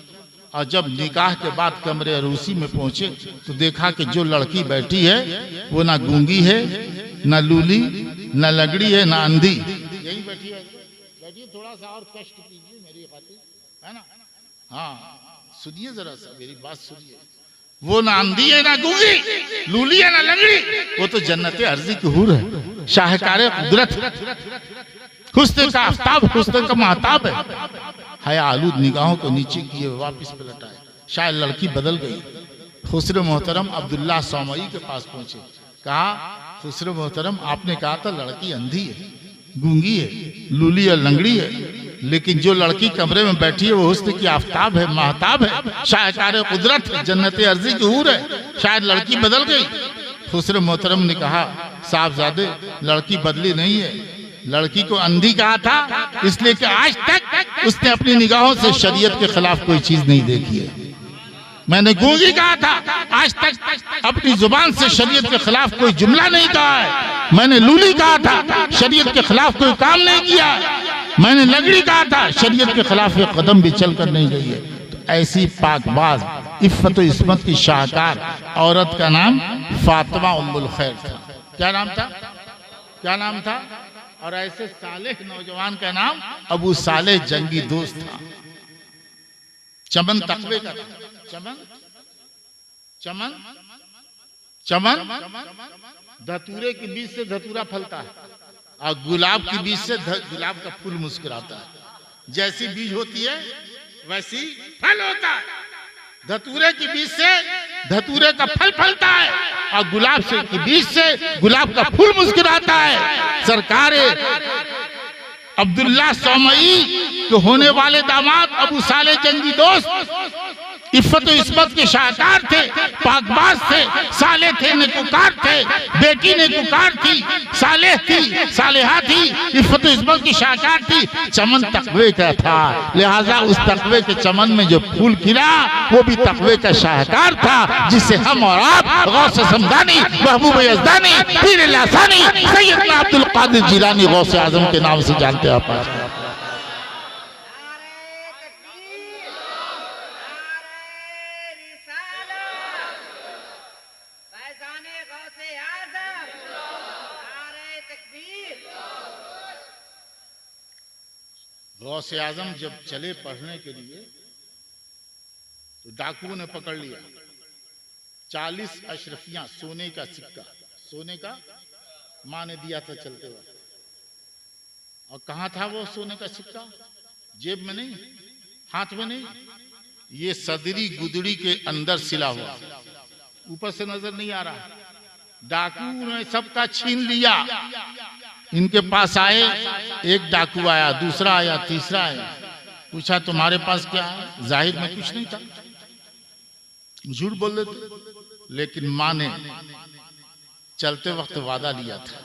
और जब निकाह के बाद कमरे अरूसी में पहुंचे तो देखा कि जो लड़की बैठी है वो ना गूंगी है, ना लूली, ना लगड़ी है, ना अंधी, यही बैठी है। बैठिए, थोड़ा सा और कष्ट कीजिए मेरी खातिर, है ना? हाँ सुनिए जरा सा मेरी बात सुनिए। वो ना अंधी है, ना गूंगी, लूली है, ना लंगड़ी, वो तो जन्नत अर्जी की हूर है, शाहकार कुदरत, हुस्न का आफ्ताब, हुस्न का महताब है। हया आलूद निगाहों को नीचे किए वापस पलटाए, शायद लड़की बदल गई। खुसरो मोहतरम अब्दुल्ला सौमई के पास पहुंचे, कहा खुसरो मोहतरम आपने कहा था लड़की अंधी है, गूंगी है, लूली और लंगड़ी है, लेकिन जो लड़की कमरे में बैठी है वो हुस्न की आफ्ताब है, महताब है, शाहकार कुदरत, जन्नत अर्जी की हूर है, शायद लड़की बदल गई। खुसरो मोहतरम ने कहा साहबजादे लड़की बदली नहीं है, लड़की को अंधी कहा था इसलिए कि आज तक उसने अपनी निगाहों से शरीयत के खिलाफ कोई चीज नहीं देखी है। मैंने गूंगी कहा था, आज तक अपनी जुबान से शरीयत के खिलाफ कोई जुमला नहीं कहा है। मैंने लूली कहा था, शरीयत के खिलाफ कोई काम नहीं किया। मैंने लंगड़ी कहा था, शरीयत के खिलाफ एक कदम भी चलकर नहीं गई है। तो ऐसी पाकबाज, इफ्फत इस्मत की शाहकार औरत का नाम फातिमा उम्मुल खैर था। क्या नाम था? क्या नाम था? और ऐसे सालेह नौजवान का नाम अबू सालेह जंगी दोस्त था। चमन तकवे का था। चमन चमन चमन धतूरे के बीच से धतूरा फलता है और गुलाब के बीच से गुलाब का फूल मुस्कुराता है। जैसी बीज होती है वैसी फल होता है। धतूरे की बीज से धतूरे का फल फलता है और गुलाब से की बीज से गुलाब का फूल मुस्कुराता है। सरकार अब्दुल्ला सौमई के होने वाले दामाद अबू साले जंगी दोस्त इफ्फत इस्मत के शाहकार थे, पाकबाज थे, साले थे, नेकुकार थे, बेटी नेकुकार थी, सालेह थी, सालेहा थी, इफ्फत इस्मत की शाहकार थी। चमन तकवे का था, लिहाजा उस तकवे के चमन में जो फूल खिला वो भी तकवे का शाहकार था, जिसे हम और आप गौस समदानी, महबूब यज़दानी, पीर लासानी, सैयदना अब्दुल कादिर जिलानी गौस आजम के नाम से जानते हैं। आप गौसे आजम जब चले पढ़ने के लिए तो डाकुओं ने पकड़ लिया 40 अशरफियां, सोने का सिक्का, सोने का माँ ने दिया था चलते वक्त। और कहाँ था वो सोने का सिक्का? जेब में नहीं, हाथ में नहीं, ये सदरी गुदड़ी के अंदर सिला हुआ, ऊपर से नजर नहीं आ रहा। डाकुओं ने सबका छीन लिया। इनके पास आए, एक डाकू आया, दूसरा आया, तीसरा आया, पूछा तुम्हारे पास क्या है? जाहिर में कुछ नहीं था, झूठ बोल देते। लेकिन माँ ने चलते वक्त वादा लिया था।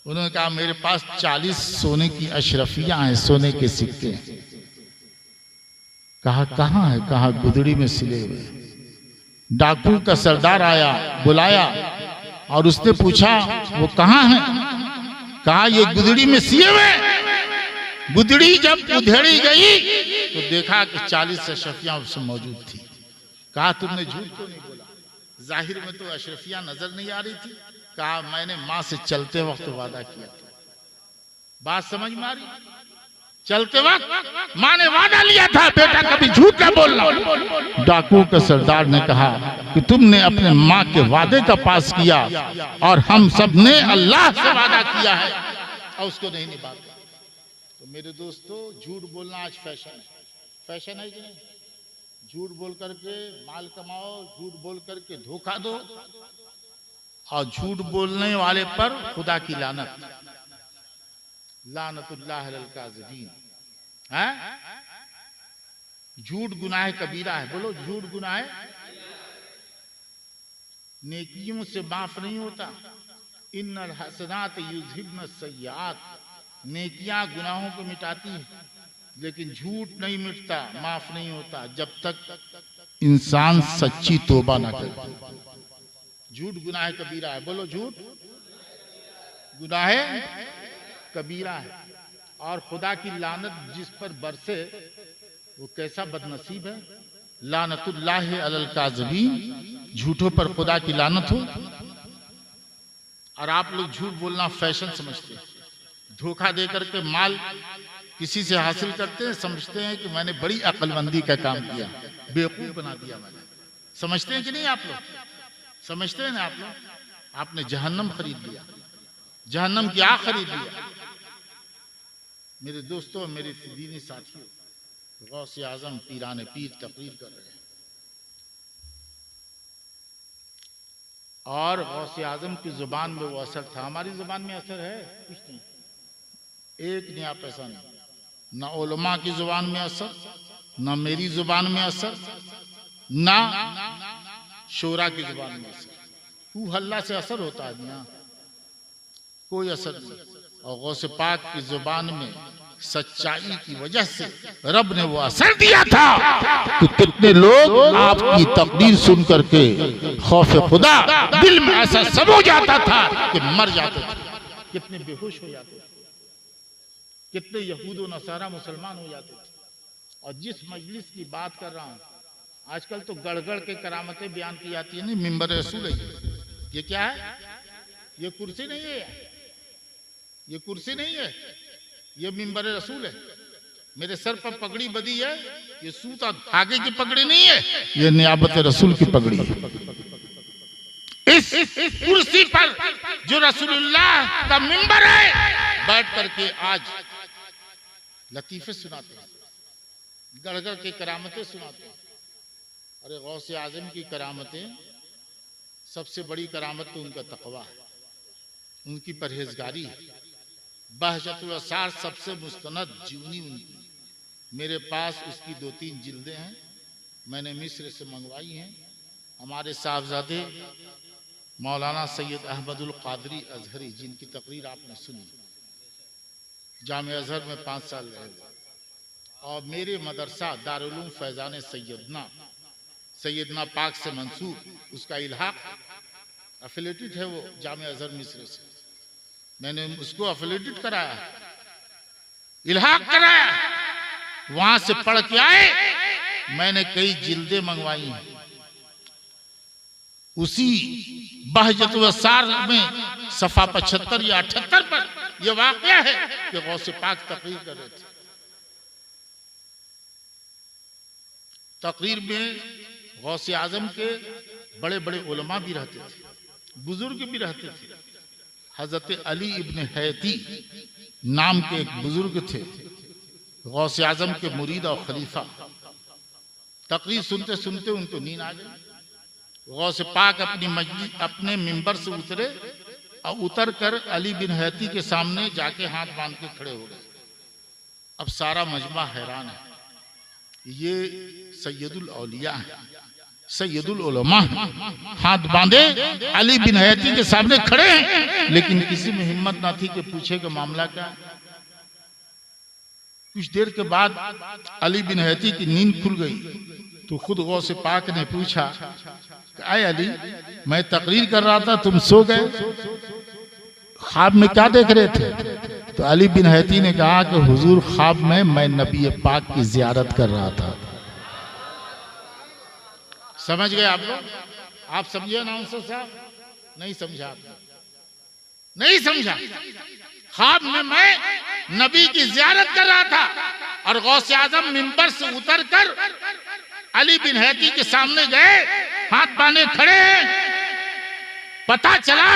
उन्होंने कहा मेरे पास 40 सोने की अशरफियां हैं, सोने के सिक्के। कहा कहाँ है? कहा गुदड़ी में सिले हुए। डाकू का सरदार आया, बुलाया और उसने पूछा वो कहाँ है? कहा ये गुदड़ी में सिए हुए। गुदड़ी जब उधेड़ी गई तो देखा कि 40 अशरफियां उसमें मौजूद थी। कहा तुमने झूठ क्यों नहीं बोला? जाहिर में तो अशरफियां नजर नहीं आ रही थी। कहा मैंने माँ से चलते वक्त वादा किया था। बात समझ में आ रही? चलते वक्त माँ ने वादा लिया था, बेटा कभी झूठ न बोलना। डाकू के सरदार ने कहा कि तुमने अपने माँ के वादे का पास किया और हम सब ने अल्लाह से वादा किया है और उसको नहीं निभाते। तो मेरे दोस्तों, झूठ बोलना आज फैशन है। फैशन है कि नहीं? झूठ बोल करके माल कमाओ, झूठ बोल करके धोखा दो, और झूठ बोलने वाले पर खुदा की लानत, लानतुल्लाह अलल काज़िबीन। झूठ गुनाह कबीरा है। बोलो, झूठ गुनाह नेकियों से माफ नहीं होता। इन्नल हसनात युज़हिबन सय्यात। नेकियां गुनाहों को मिटाती है, लेकिन झूठ नहीं मिटता, माफ नहीं होता जब तक इंसान सच्ची तौबा ना करे। झूठ गुनाह कबीरा है। बोलो, झूठ गुनाह कबीरा है। और खुदा की लानत जिस पर बरसे वो कैसा बदनसीब है। लानतुल्लाह अलल काज़िबीन। झूठों पर खुदा की लानत हो। और आप लोग झूठ बोलना फैशन समझते हैं। धोखा दे करके माल किसी से हासिल करते हैं, समझते हैं कि मैंने बड़ी अक्लमंदी का काम किया, बेवकूफ बना दिया मैंने। समझते हैं कि नहीं आप लोग? समझते हैं ना आप लोग? आपने जहन्नम खरीद लिया। जहन्नम क्या खरीद लिया? मेरे दोस्तों, मेरे दीनी साथियों, गौसे आजम पीराने पीर तकरीर कर रहे हैं और गौसे आजम की जुबान में वो असर था। हमारी जुबान में असर है कुछ नहीं, एक नया पैसा नहीं। ना उलमा की जुबान में असर, ना मेरी जुबान में असर, ना शोरा की जुबान में असर। तू हल्ला से असर होता है ना, कोई असर नहीं। और गौसे पाक की जुबान में सच्चाई की वजह से रब ने वो असर दिया था कि कितने लोग आपकी तकरीर सुन करके खौफ खुदा दिल में ऐसा समा जाता था कि मर जाते थे। कितने बेहोश हो जाते थे, कितने यहूद और नसारा मुसलमान हो जाते थे। और जिस मजलिस की बात कर रहा हूँ, आजकल तो गड़गड़ के करामतें बयान की जाती है। नहीं, मिंबर रसूल है। ये क्या है? ये कुर्सी नहीं है, ये कुर्सी नहीं है, ये मिंबर रसूल है। मेरे सर पर पगड़ी बधी है, ये सूत और धागे की पगड़ी नहीं है, ये नियाबत रसूल की पगड़ी है। इस कुर्सी पर जो रसूलुल्लाह का मिंबर है, बैठ करके आज लतीफे सुनाते हैं, गढ़ के करामतें सुनाते हैं। अरे गौसे आजम की करामतें, सबसे बड़ी करामत तो उनका तकवा है, उनकी परहेजगारी है। बहजतुल असार सबसे मुस्तनद जीवनी उनकी। मेरे पास उसकी 2-3 जिल्दें हैं, मैंने मिस्र से मंगवाई हैं। हमारे साहबजादे मौलाना सैयद अहमदुल कादरी अजहरी, जिनकी तकरीर आपने सुनी, जामे अजहर में 5 साल रहे, और मेरे मदरसा दारुल फैजान सैयदना पाक से मंसूब, उसका इल्हाक एफिलेटेड है वो जामे अजहर मिस्र से। मैंने उसको एफिलेटेड कराया, इल्हाक कराया, वहां से पढ़ के आए। मैंने कई जिल्दें मंगवाई हैं। उसी बहजतुल असार में सफा 75 या 78 पर यह वाकया है कि गौसे पाक तकरीर कर रहे थे। तकरीर में गौसे आजम के बड़े बड़े उलमा भी रहते थे, बुजुर्ग भी रहते थे। हजरत अली इब्न हैती नाम के एक बुजुर्ग थे, गौसे आजम के मुरीद और खलीफा। तकरीर सुनते सुनते उनको नींद आ गई। गौसे पाक अपने मिंबर से उतरे और उतर कर अली बिन हैती के सामने जाके हाथ बांध के खड़े हो गए। अब सारा मजमा हैरान है, ये सैयदुल औलिया है, सैयदुल उलमा है, हाथ बांधे अली बिन हैती के सामने खड़े हैं, लेकिन किसी में हिम्मत ना थी कि पूछे कि मामला क्या है। कुछ देर के बाद अली बिन हैती की नींद खुल गई तो खुद गौसे पाक ने पूछा, आए अली, मैं तकरीर कर रहा था, तुम सो गए, ख्वाब में क्या देख रहे थे? तो अली बिन हैती ने कहा कि हुजूर, ख्वाब में मैं नबी पाक की जियारत कर रहा था। समझ गए आप लोग? आप समझे ना अनसर साहब? नहीं समझा आपने, नहीं समझा। ख्वाब में मैं नबी की जियारत कर रहा था और गौसे आजम मिंबर से उतर कर अली बिन हैती के सामने गए, हाथ बांधे खड़े हैं। पता चला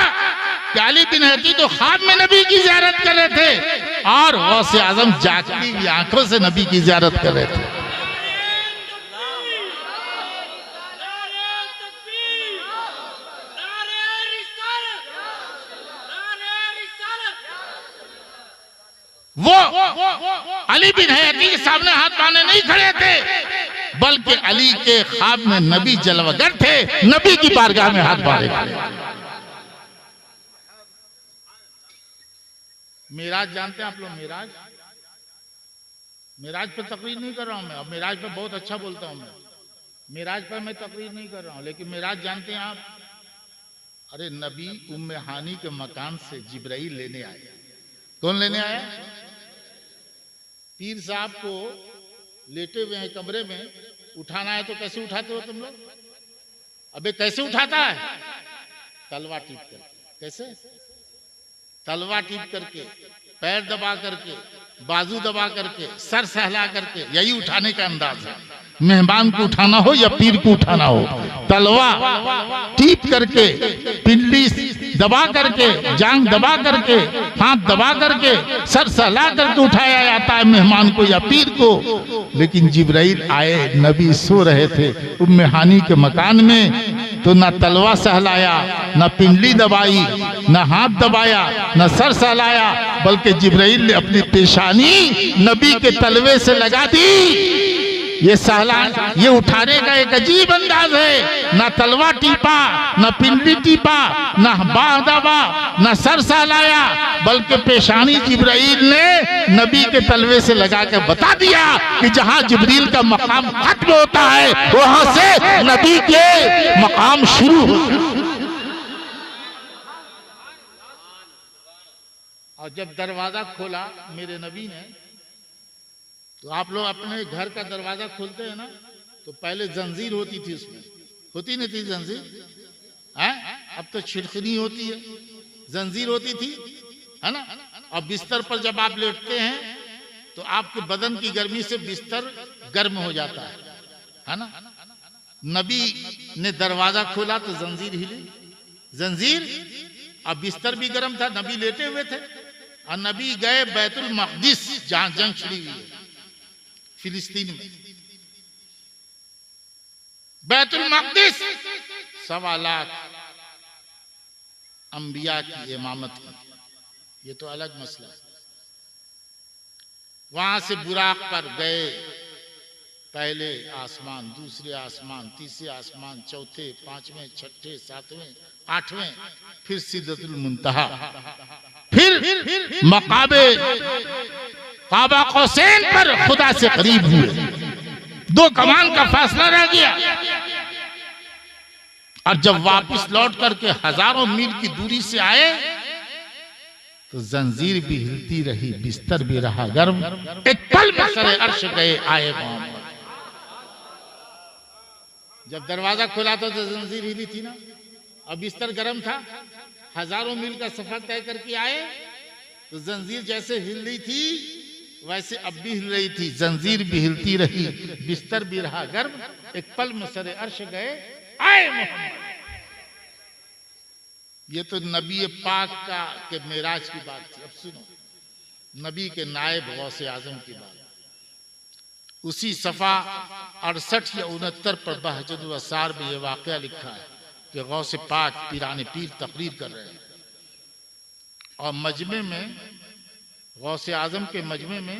कि अली बिन हैती तो ख्वाब में नबी की जियारत कर रहे थे और गौसे आजम जागती हुई आंखों से नबी की जियारत कर रहे थे। वो अली बिन हैती के सामने हाथ बांधे नहीं खड़े थे, बल्कि अली के ख्वाब में नबी जलवागर थे, नबी की बारगाह में हाथ बांधे खड़े। मेराज जानते हैं आप लोग? मेराज पर तकरीर नहीं कर रहा हूं मैं, अब मेराज पर बहुत अच्छा बोलता हूं मैं, मेराज पर मैं तकरीर नहीं कर रहा हूं, लेकिन मेराज जानते हैं आप? अरे नबी उम्मे हानी के मकान से जिब्राइल लेने आए। कौन लेने आया? पीर साहब को लेटे हुए हैं कमरे में, उठाना है तो कैसे उठाते हो तुम लोग? अबे कैसे उठाता है? तलवा टीप करके। कैसे? तलवा टीप करके, पैर दबा करके, बाजू दबा करके, सर सहला करके, यही उठाने का अंदाज है। मेहमान को उठाना हो या पीर को उठाना हो, तलवा टीप करके, पिंडली दबा करके, जांग दबा करके, हाथ दबा करके, सर सहला करके उठाया जाता है मेहमान को या पीर को। लेकिन जिब्राइल आए, नबी सो रहे थे उम्मे हानी के मकान में, तो ना तलवा सहलाया, ना पिंडली दबाई, ना हाथ दबाया, ना सर सहलाया, बल्कि जिब्राइल ने अपनी पेशानी नबी के तलवे से लगा दी। ये सहला, ये उठाने का एक अजीब अंदाज है। ना तलवा टीपा, ना पिंडली टीपा, ना बाह दबा, ना सर सहलाया, बल्कि पेशानी जिब्राइल ने नबी के तलवे से लगा के बता दिया कि जहां जिब्रील का मकाम खत्म होता है वहां से नबी के मकाम शुरू होता है। और जब दरवाजा खोला मेरे नबी ने, तो आप लोग अपने घर का दरवाजा खोलते हैं ना, तो पहले जंजीर होती थी, उसमें होती नहीं थी जंजीर? अब तो छिड़खनी होती है, जंजीर होती थी, है ना? और बिस्तर पर जब आप लेटते हैं तो आपके बदन की गर्मी से बिस्तर गर्म हो जाता है ना? नबी ने दरवाजा खोला तो जंजीर हिली, जंजीर, अब बिस्तर भी गर्म था, नबी लेटे हुए थे, और नबी गए बैतुल मक़दिस, जहां जंग छिड़ी हुई है फिलिस्तीन में। बैतुल मक़दिस 1.25 लाख अंबिया की इमामत की, ये तो अलग मसला है। वहां से बुराक पर गए, पहले आसमान, दूसरे आसमान, तीसरे आसमान, चौथे, पांचवें, छठे, सातवें, आठवें, फिर सिदरतुल मुंतहा, फिर मकाबे काबा कौसैन पर खुदा से करीब हुए। 2 कमान का फासला रह गया। और जब वापस लौट करके हजारों मील की दूरी से आए तो जंजीर भी हिलती रही, बिस्तर भी रहा गर्म, एक पल में सरे अर्श गए आए मोहम्मद। जब दरवाजा खुला तो जंजीर हिली थी ना, अब बिस्तर गर्म था, हजारों मील का सफर तय करके आए तो जंजीर जैसे हिल रही थी वैसे अब भी हिल रही थी, जंजीर भी हिलती रही, बिस्तर भी रहा गर्म, एक पल में सरे अर्श गए आए मोहम्मद। ये तो नबी पाक का के मेराज की बात थी। अब सुनो नबी के नायब गौसे आजम की बात। उसी सफा 68 या 69 पर बहजतुल असार में ये वाकया लिखा है कि गौसे पाक पीराने पीर तकरीर कर रहे हैं और मजमे में, गौसे आजम के मजमे में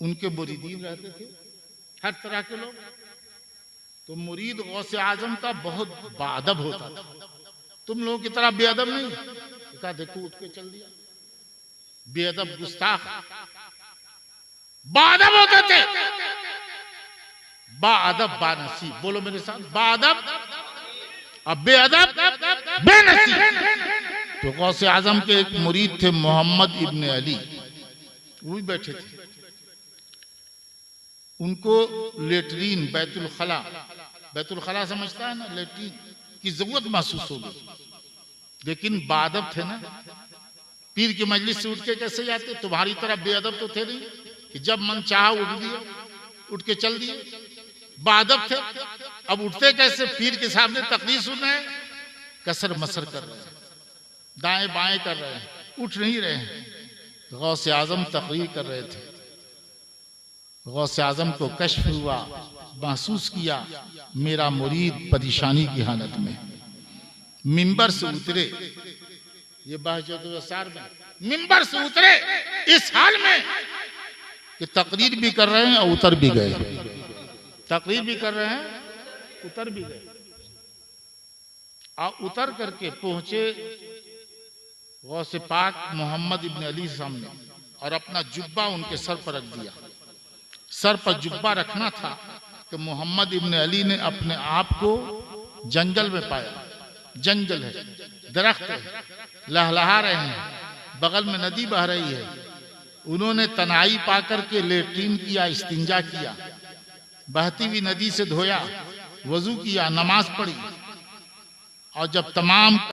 उनके मुरीदीन रहते थे, हर तरह के लोग। तो मुरीद गौसे आजम का बहुत बाअदब होता था, तुम लोगों की तरह बेअदब नहीं। कहा देखो उठ के चल दिया, बेअदब गुस्ताख बाअदब होते थे, बाअदब बानसीब। बोलो मेरे साथ, बाअदब और बेअदब बेनसीब। तो गौसे आजम के एक मुरीद थे मोहम्मद इब्न अली, वो भी बैठे थे। उनको लेटरीन बैतुल खला समझता है ना, लेटरीन की जरूरत महसूस हो गई। लेकिन बाअदब थे ना, पीर की मजलिस से उठ के कैसे जाते? तुम्हारी तरह बेअदब तो थे नहीं कि जब मन चाहा उठ दिए, उठ के चल दिए। बाअदब थे। अब उठते कैसे? पीर के सामने तकरीर सुन रहे हैं, कसर मसर कर रहे हैं, दाएं बाएं कर रहे हैं, उठ नहीं रहे हैं। गौसे आजम तकरीर कर रहे थे। गौसे आजम को कश्फ हुआ, महसूस किया मेरा मुरीद परेशानी की हालत में। मिंबर से उतरे, ये बहजतुल असार में मिंबर से उतरे इस हाल में कि तकरीर भी कर रहे हैं और उतर भी गए। तकरीर भी कर रहे हैं, उतर भी गए। और उतर करके पहुंचे गौसे पाक मोहम्मद इब्न अली सामने और अपना जुब्बा उनके सर पर रख दिया। सर पर जुब्बा रखना था कि मोहम्मद इब्न अली ने अपने आप को जंगल में पाया। जंगल है, दरख्त है, लहलहा रहे हैं, बगल में नदी बह रही है। उन्होंने तनाई पाकर के लेट्रिन किया, इस्तिंजा किया, बहती हुई नदी से धोया, वजू किया, नमाज पढ़ी। और जब तमाम